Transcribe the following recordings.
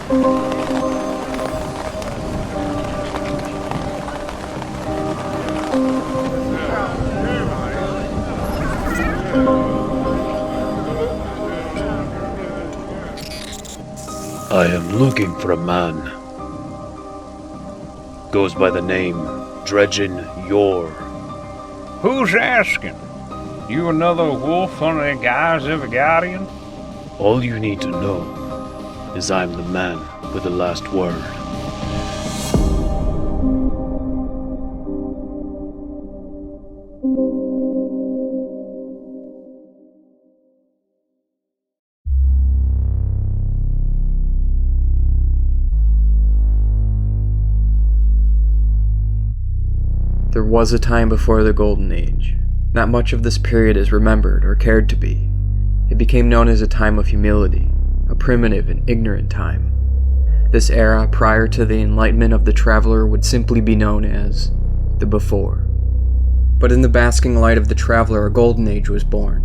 I am looking for a man. Goes by the name Dredgen Yor. Who's asking? You another wolf under the guise of a guardian? All you need to know is I'm the man with the last word. There was a time before the Golden Age. Not much of this period is remembered or cared to be. It became known as a time of humility, a primitive and ignorant time. This era, prior to the enlightenment of the traveler, would simply be known as the Before. But in the basking light of the traveler, a Golden Age was born.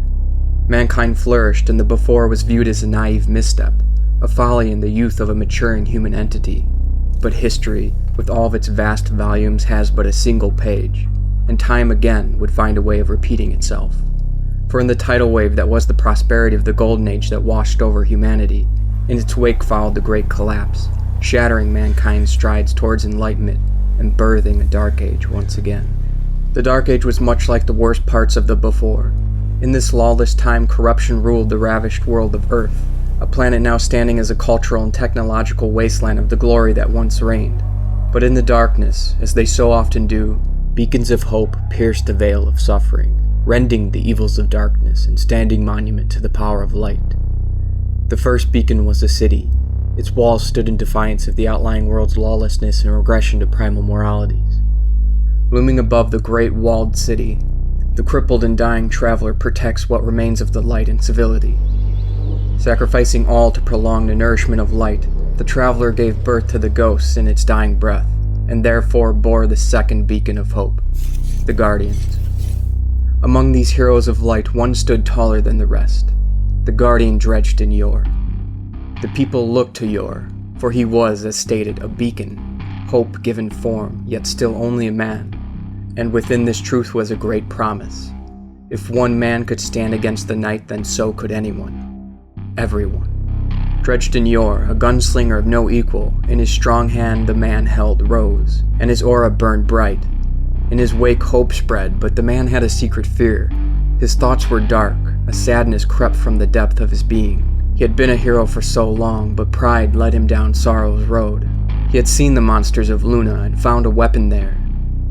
Mankind flourished, and the Before was viewed as a naive misstep, a folly in the youth of a maturing human entity. But history, with all of its vast volumes, has but a single page, and time again would find a way of repeating itself. For in the tidal wave that was the prosperity of the Golden Age that washed over humanity, in its wake followed the Great Collapse, shattering mankind's strides towards enlightenment and birthing a Dark Age once again. The Dark Age was much like the worst parts of the Before. In this lawless time, corruption ruled the ravished world of Earth, a planet now standing as a cultural and technological wasteland of the glory that once reigned. But in the darkness, as they so often do, beacons of hope pierced the veil of suffering, rending the evils of darkness and standing monument to the power of light. The first beacon was a city. Its walls stood in defiance of the outlying world's lawlessness and regression to primal moralities. Looming above the great walled city, the crippled and dying traveler protects what remains of the light and civility. Sacrificing all to prolong the nourishment of light, the traveler gave birth to the ghosts in its dying breath, and therefore bore the second beacon of hope, the Guardians. Among these heroes of light, one stood taller than the rest, the guardian Dredgen Yor. The people looked to Yor, for he was, as stated, a beacon, hope given form, yet still only a man, and within this truth was a great promise. If one man could stand against the night, then so could anyone. Everyone. Dredgen Yor, a gunslinger of no equal, in his strong hand the man held rose, and his aura burned bright. In his wake hope spread, but the man had a secret fear. His thoughts were dark, a sadness crept from the depth of his being. He had been a hero for so long, but pride led him down sorrow's road. He had seen the monsters of Luna and found a weapon there,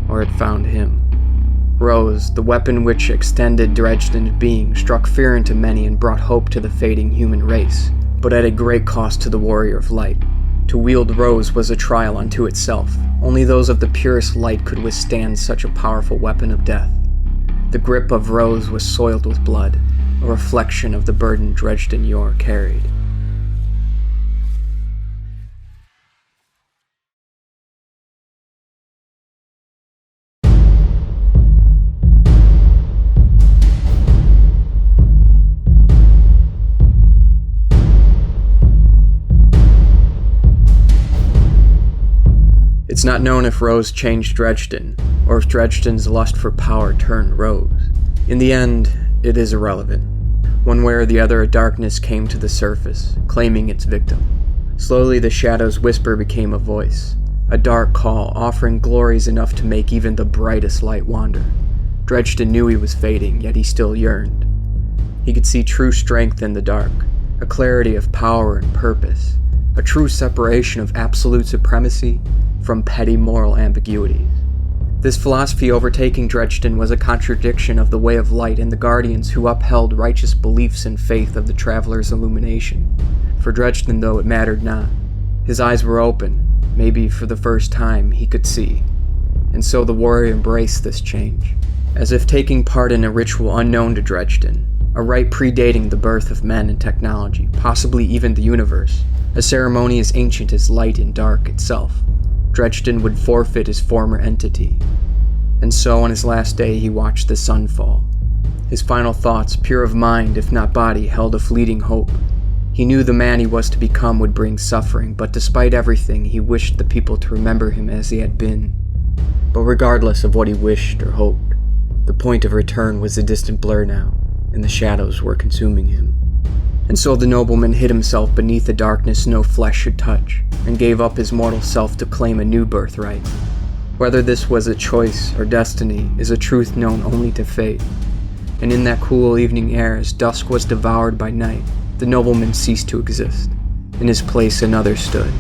or had found him. Rose, the weapon which extended Dredgen's being, struck fear into many and brought hope to the fading human race, but at a great cost to the warrior of light. To wield Rose was a trial unto itself. Only those of the purest light could withstand such a powerful weapon of death. The grip of Rose was soiled with blood, a reflection of the burden Dredgen Yor carried. It's not known if Rose changed Dredgen, or if Dredgen's lust for power turned Rose. In the end, it is irrelevant. One way or the other, a darkness came to the surface, claiming its victim. Slowly the shadow's whisper became a voice, a dark call offering glories enough to make even the brightest light wander. Dredgen knew he was fading, yet he still yearned. He could see true strength in the dark, a clarity of power and purpose, a true separation of absolute supremacy from petty moral ambiguities. This philosophy overtaking Dredgen was a contradiction of the way of light and the guardians who upheld righteous beliefs and faith of the traveler's illumination. For Dredgen, though, it mattered not. His eyes were open. Maybe for the first time he could see. And so the warrior embraced this change, as if taking part in a ritual unknown to Dredgen, a rite predating the birth of men and technology, possibly even the universe, a ceremony as ancient as light and dark itself. Dredgen would forfeit his former entity. And so on his last day he watched the sun fall. His final thoughts, pure of mind if not body, held a fleeting hope. He knew the man he was to become would bring suffering, but despite everything, he wished the people to remember him as he had been. But regardless of what he wished or hoped, the point of return was a distant blur now, and the shadows were consuming him. And so the nobleman hid himself beneath the darkness no flesh should touch, and gave up his mortal self to claim a new birthright. Whether this was a choice or destiny is a truth known only to fate. And in that cool evening air, as dusk was devoured by night, the nobleman ceased to exist. In his place another stood.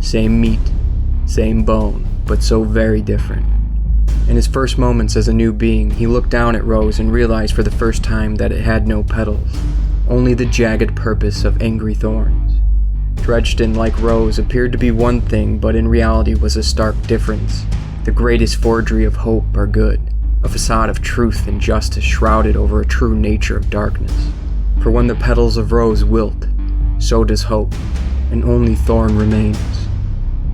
Same meat, same bone, but so very different. In his first moments as a new being, he looked down at Rose and realized for the first time that it had no petals, only the jagged purpose of angry thorns. Dredgen, like Rose, appeared to be one thing, but in reality was a stark difference. The greatest forgery of hope or good, a facade of truth and justice shrouded over a true nature of darkness. For when the petals of Rose wilt, so does hope, and only thorn remains.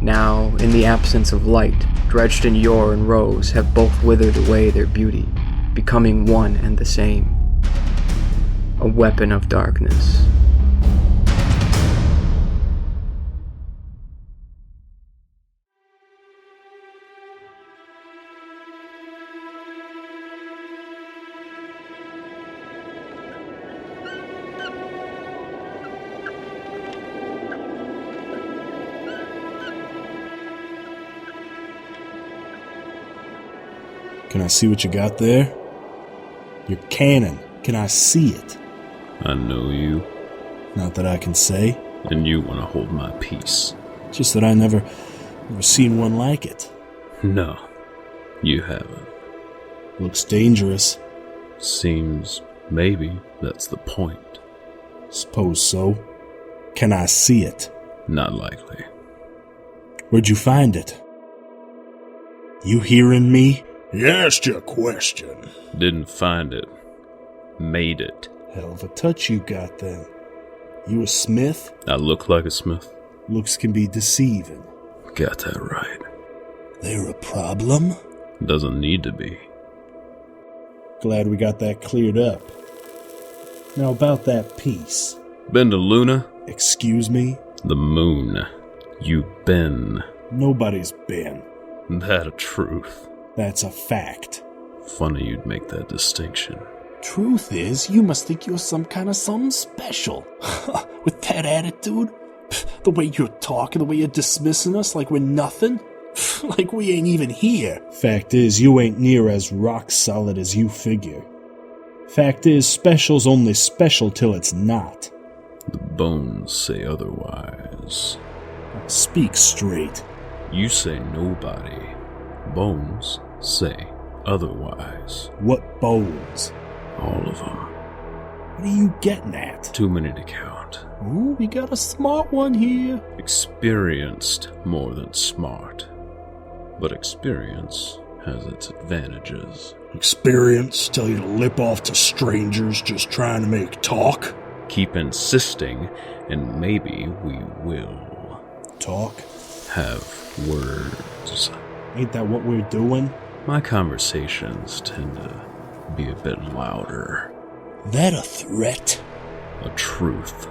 Now, in the absence of light, Dredgen Yor and Rose have both withered away their beauty, becoming one and the same. A weapon of darkness. Can I see what you got there? Your cannon. Can I see it? I know you, Not that I can say. and you want to hold my peace. Just that I never seen one like it. No, you haven't. Looks dangerous. Seems maybe that's the point. Suppose so. Can I see it? Not likely. Where'd you find it? You hearing me? You asked you a question. Didn't find it. Made it. Hell of a touch you got then. You a smith? I look like a smith. Looks can be deceiving. Got that right. They're a problem? Doesn't need to be. Glad we got that cleared up. Now about that piece. Been to Luna? Excuse me? The moon. You been. Nobody's been. That a truth. That's a fact. Funny you'd make that distinction. Truth is, you must think you're some kind of something special. With that attitude? The way you're talking, the way you're dismissing us like we're nothing? Like we ain't even here. Fact is, you ain't near as rock solid as you figure. Fact is, special's only special till it's not. The bones say otherwise. Speak straight. You say nobody. Bones say otherwise. What bones? All of them. What are you getting at? Too many to count. Ooh, we got a smart one here. Experienced more than smart. But experience has its advantages. Experience tell you to lip off to strangers just trying to make talk? Keep insisting, and maybe we will. Talk? Have words. Ain't that what we're doing? My conversations tend to be a bit louder. That a threat? A truth.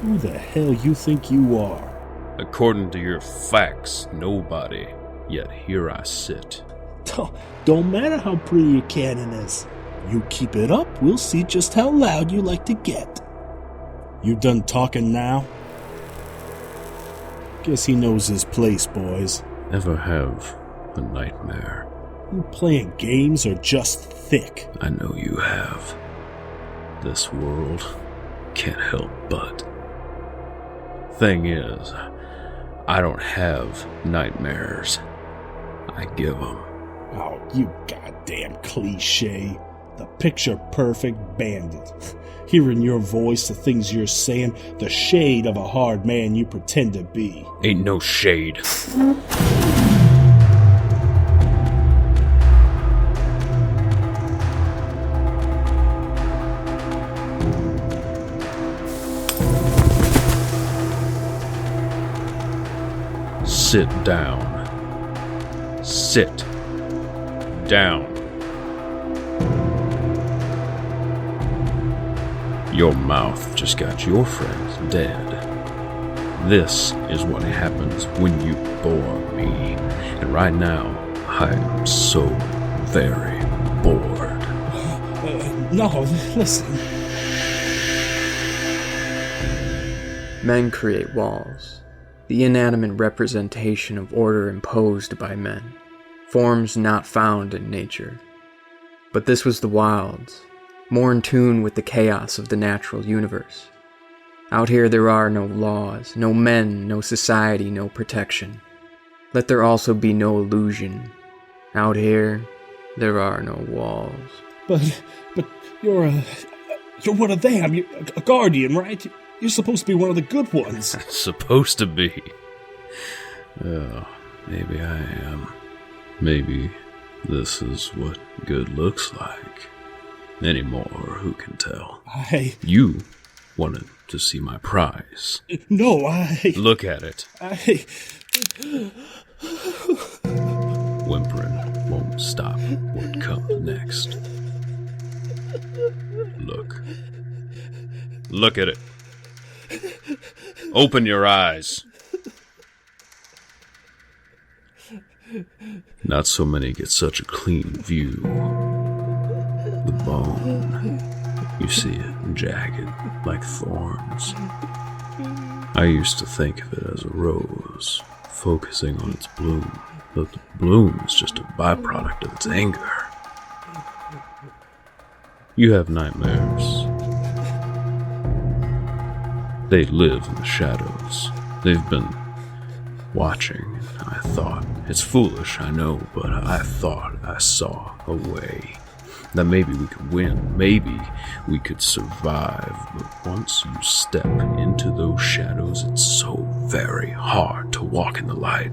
Who the hell you think you are? According to your facts, nobody. Yet here I sit. Don't matter how pretty your cannon is. You keep it up, we'll see just how loud you like to get. You done talking now? Guess he knows his place, boys. Ever have a nightmare? You playing games or just thick? I know you have. This world can't help but. Thing is, I don't have nightmares. I give them. Oh, you goddamn cliche. The picture-perfect bandit. Hearing your voice, the things you're saying, the shade of a hard man you pretend to be. Ain't no shade. Sit down. Sit down. Your mouth just got your friends dead. This is what happens when you bore me. And right now, I am so very bored. No, listen. Men create walls, the inanimate representation of order imposed by men, forms not found in nature. But this was the wilds, more in tune with the chaos of the natural universe. Out here there are no laws, no men, no society, no protection. Let there also be no illusion. Out here, there are no walls. But you're one of them. You're a guardian, right? You're supposed to be one of the good ones. Supposed to be. Oh, maybe I am. Maybe this is what good looks like. Anymore, who can tell? You wanted to see my prize. No, Look at it. Whimpering won't stop what comes next. Look at it. Open your eyes. Not so many get such a clean view. The bone, you see it jagged like thorns. I used to think of it as a rose, focusing on its bloom, but the bloom is just a byproduct of its anger. You have nightmares. They live in the shadows. They've been watching. I thought, it's foolish, I know, but I thought I saw a way. That maybe we could win, maybe we could survive, but once you step into those shadows, it's so very hard to walk in the light.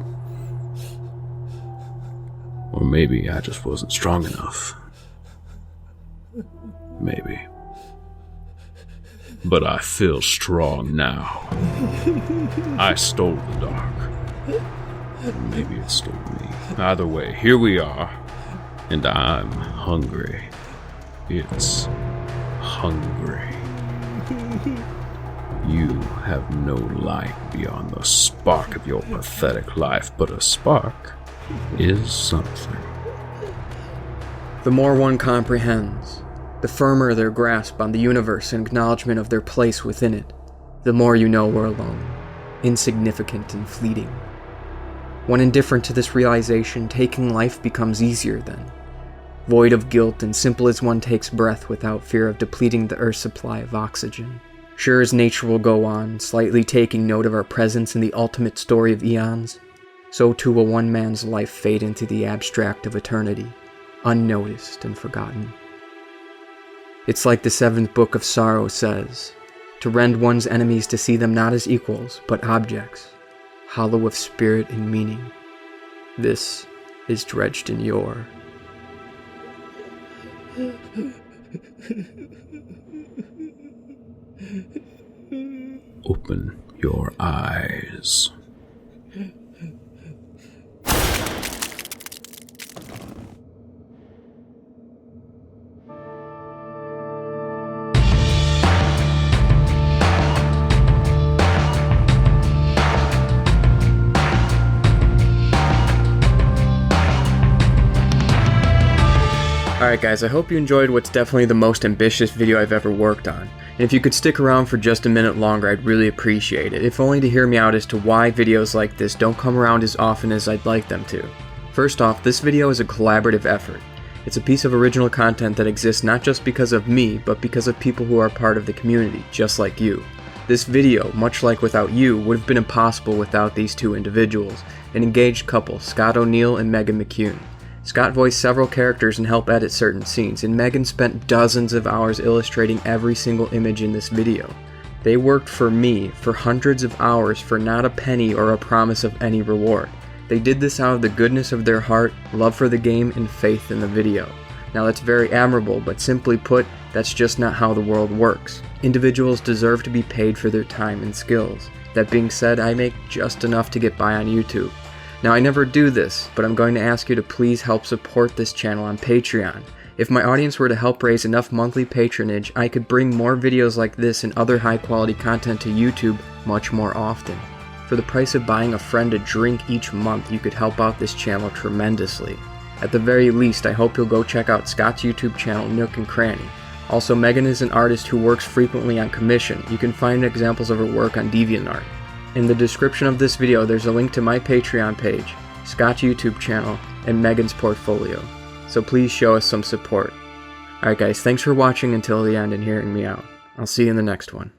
Or maybe I just wasn't strong enough. Maybe. But I feel strong now. I stole the dark. Maybe it stole me. Either way, here we are. And I'm hungry. It's hungry. You have no light beyond the spark of your pathetic life, but a spark is something. The more one comprehends, the firmer their grasp on the universe and acknowledgement of their place within it, the more you know we're alone, insignificant and fleeting. When indifferent to this realization, taking life becomes easier then. Void of guilt and simple as one takes breath without fear of depleting the Earth's supply of oxygen. Sure as nature will go on, slightly taking note of our presence in the ultimate story of eons, so too will one man's life fade into the abstract of eternity, unnoticed and forgotten. It's like the 7th book of Sorrow says, to rend one's enemies to see them not as equals, but objects, hollow of spirit and meaning. This is Dredgen Yor. Open your eyes. Alright guys, I hope you enjoyed what's definitely the most ambitious video I've ever worked on. And if you could stick around for just a minute longer, I'd really appreciate it, if only to hear me out as to why videos like this don't come around as often as I'd like them to. First off, this video is a collaborative effort. It's a piece of original content that exists not just because of me, but because of people who are part of the community, just like you. This video, much like Without You, would have been impossible without these two individuals, an engaged couple, Scott O'Neill and Megan McCune. Scott voiced several characters and helped edit certain scenes, and Megan spent dozens of hours illustrating every single image in this video. They worked for me for hundreds of hours for not a penny or a promise of any reward. They did this out of the goodness of their heart, love for the game, and faith in the video. Now that's very admirable, but simply put, that's just not how the world works. Individuals deserve to be paid for their time and skills. That being said, I make just enough to get by on YouTube. Now I never do this, but I'm going to ask you to please help support this channel on Patreon. If my audience were to help raise enough monthly patronage, I could bring more videos like this and other high quality content to YouTube much more often. For the price of buying a friend a drink each month, you could help out this channel tremendously. At the very least, I hope you'll go check out Scott's YouTube channel, Nook and Cranny. Also, Megan is an artist who works frequently on commission. You can find examples of her work on DeviantArt. In the description of this video, there's a link to my Patreon page, Scott's YouTube channel, and Megan's portfolio. So please show us some support. Alright guys, thanks for watching until the end and hearing me out. I'll see you in the next one.